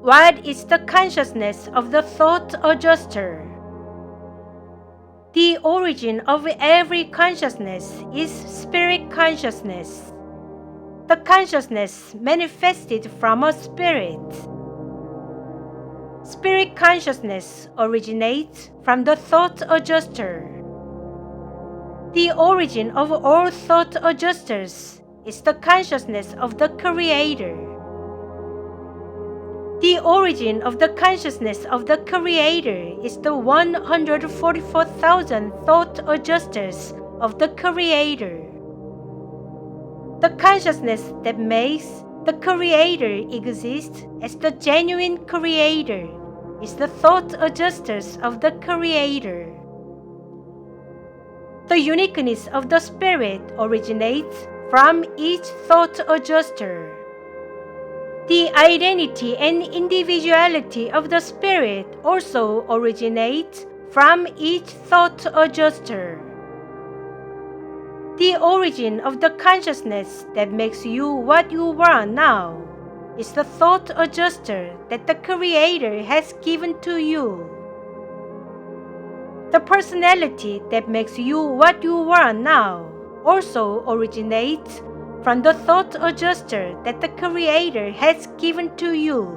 What is the consciousness of the thought adjuster? The origin of every consciousness is spirit consciousness. The consciousness manifested from a spirit. Spirit consciousness originates from the thought adjuster. The origin of all thought adjusters is the consciousness of the Creator. The origin of the consciousness of the Creator is the 144,000 thought adjusters of the Creator. The consciousness that makes the Creator exist as the genuine Creator is the thought adjusters of the Creator. The uniqueness of the Spirit originates from each thought adjuster. The identity and individuality of the Spirit also originates from each thought adjuster. The origin of the consciousness that makes you what you are now is the thought adjuster that the Creator has given to you. The personality that makes you what you are now also originates from the thought adjuster that the Creator has given to you.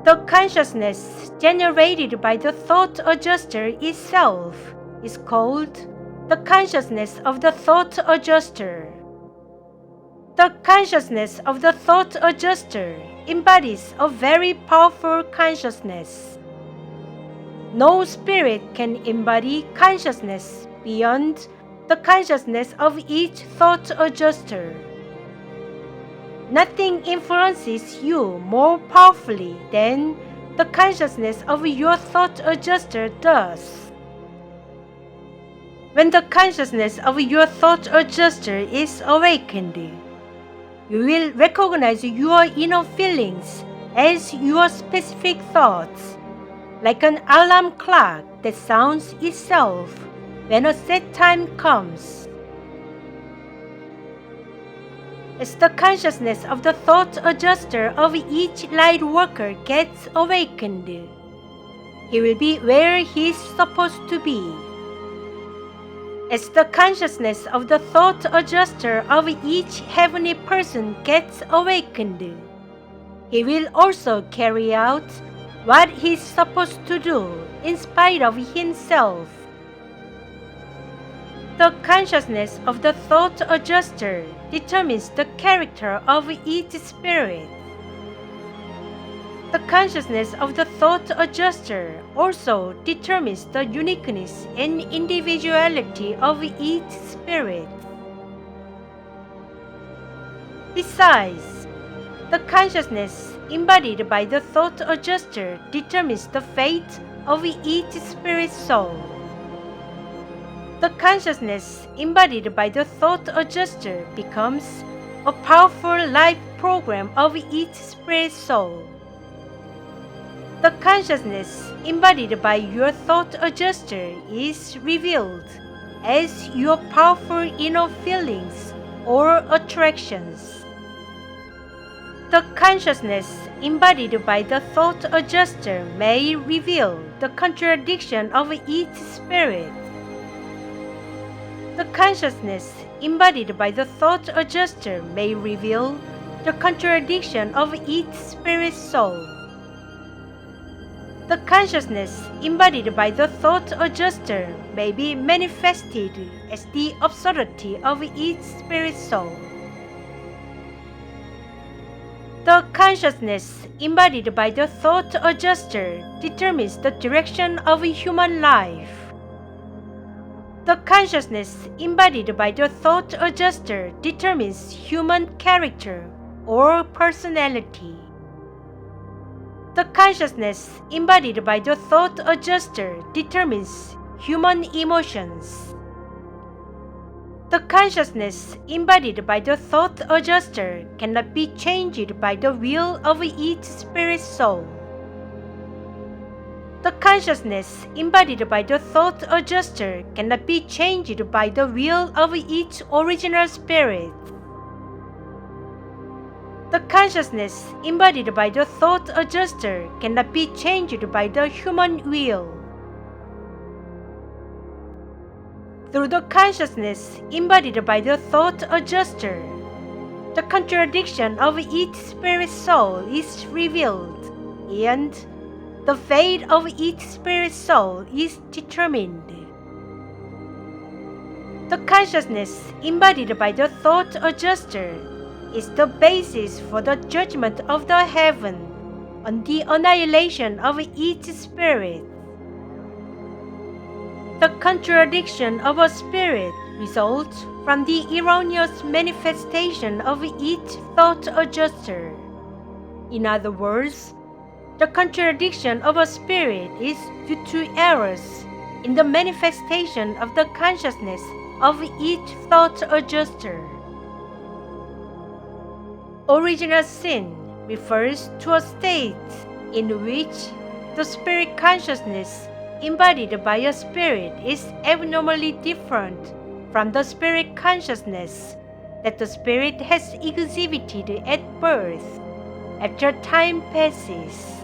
The consciousness generated by the thought adjuster itself is called the consciousness of the thought adjuster. The consciousness of the thought adjuster embodies a very powerful consciousness. No spirit can embody consciousness beyond the consciousness of each thought adjuster. Nothing influences you more powerfully than the consciousness of your thought adjuster does. When the consciousness of your thought adjuster is awakened, you will recognize your inner feelings as your specific thoughts, like an alarm clock that sounds itself when a set time comes. As the consciousness of the thought adjuster of each light worker gets awakened, he will be where he is supposed to be. As the consciousness of the thought adjuster of each heavenly person gets awakened, he will also carry out what he is supposed to do in spite of himself. The consciousness of the thought adjuster determines the character of each spirit. The consciousness of the thought adjuster also determines the uniqueness and individuality of each spirit. Besides, the consciousness embodied by the thought adjuster determines the fate of each spirit soul. The consciousness embodied by the thought adjuster becomes a powerful life program of each spirit soul. The consciousness embodied by your thought adjuster is revealed as your powerful inner feelings or attractions. The consciousness embodied by the thought adjuster may reveal the contradiction of each spirit. The consciousness embodied by the thought adjuster may reveal the contradiction of each spirit soul. The consciousness embodied by the thought adjuster may be manifested as the absurdity of each spirit soul. The consciousness embodied by the thought adjuster determines the direction of human life. The consciousness embodied by the thought adjuster determines human character or personality. The consciousness embodied by the thought adjuster determines human emotions. The consciousness embodied by the thought adjuster cannot be changed by the will of each spirit soul. The consciousness embodied by the thought adjuster cannot be changed by the will of each original spirit. The consciousness embodied by the thought adjuster cannot be changed by the human will. Through the consciousness embodied by the thought adjuster, the contradiction of each spirit soul is revealed, and the fate of each spirit soul is determined. The consciousness embodied by the thought adjuster is the basis for the judgment of the heaven on the annihilation of each spirit. The contradiction of a spirit results from the erroneous manifestation of each thought adjuster. In other words, the contradiction of a spirit is due to errors in the manifestation of the consciousness of each thought adjuster. Original sin refers to a state in which the spirit consciousness embodied by a spirit is abnormally different from the spirit consciousness that the spirit has exhibited at birth after time passes.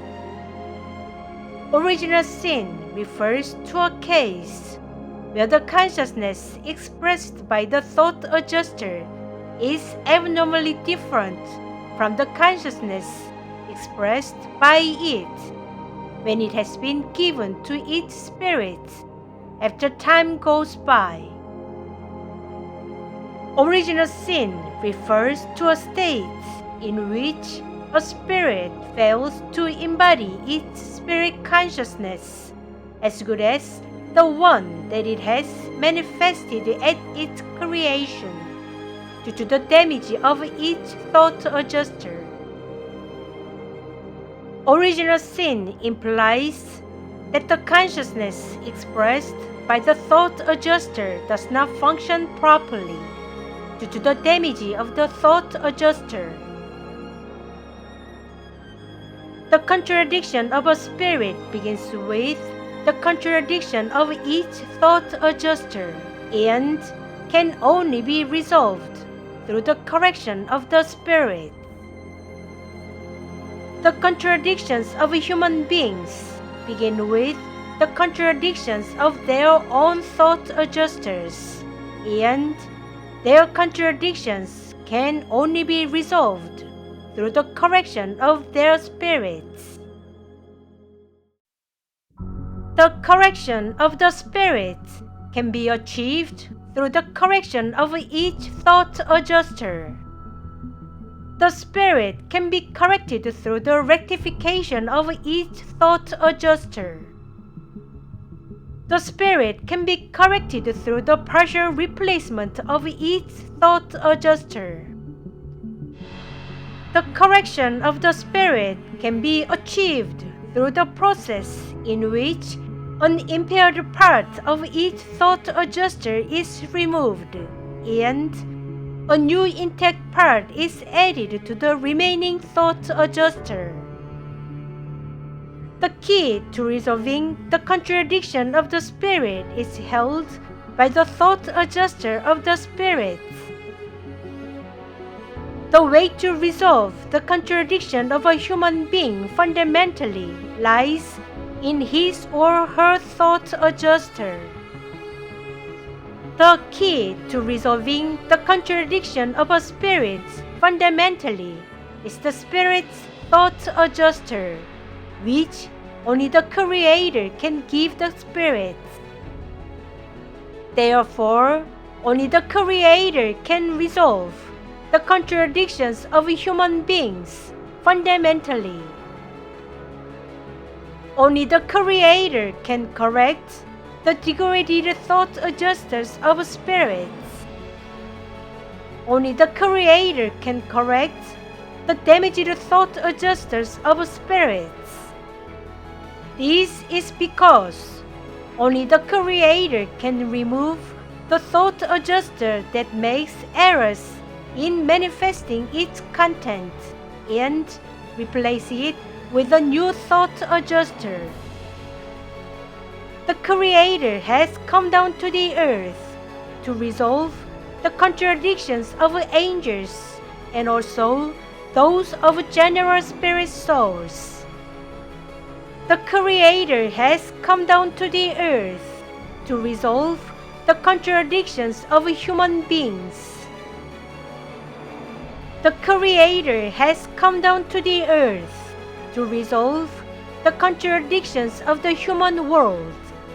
Original sin refers to a case where the consciousness expressed by the thought adjuster is abnormally different from the consciousness expressed by it when it has been given to each spirit after time goes by. Original sin refers to a state in which a spirit fails to embody its spirit consciousness as good as the one that it has manifested at its creation due to the damage of each thought adjuster. Original sin implies that the consciousness expressed by the thought adjuster does not function properly due to the damage of the thought adjuster. The contradiction of a spirit begins with the contradiction of each thought adjuster and can only be resolved through the correction of the spirit. The contradictions of human beings begin with the contradictions of their own thought adjusters, and their contradictions can only be resolved through the correction of their spirits. The correction of the spirit can be achieved through the correction of each thought adjuster. The spirit can be corrected through the rectification of each thought adjuster. The spirit can be corrected through the partial replacement of each thought adjuster. The correction of the spirit can be achieved through the process in which an impaired part of each thought adjuster is removed and a new intact part is added to the remaining thought adjuster. The key to resolving the contradiction of the spirit is held by the thought adjuster of the spirit. The way to resolve the contradiction of a human being fundamentally lies in his or her thought adjuster. The key to resolving the contradiction of a spirit fundamentally is the spirit's thought adjuster, which only the Creator can give the spirit. Therefore, only the Creator can resolve the contradictions of human beings fundamentally. Only the Creator can correct the degraded thought adjusters of spirits. Only the Creator can correct the damaged thought adjusters of spirits. This is because only the Creator can remove the thought adjuster that makes errors in manifesting its content and replace it with a new thought adjuster. The Creator has come down to the earth to resolve the contradictions of angels and also those of general spirit souls. The Creator has come down to the earth to resolve the contradictions of human beings. The Creator has come down to the earth to resolve the contradictions of the human world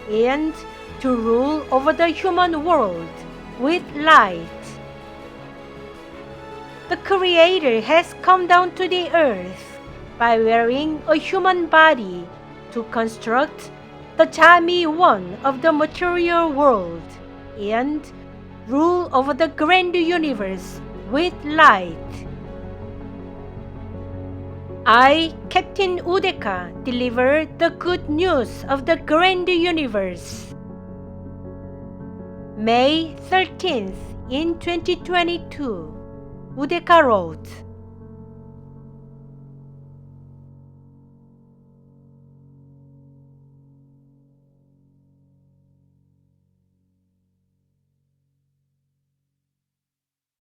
and to rule over the human world with light. The Creator has come down to the earth by wearing a human body to construct the Jami one of the material world and rule over the grand universe with light. I, Captain Udeka, deliver the good news of the grand universe. May 13th in 2022, Udeka wrote.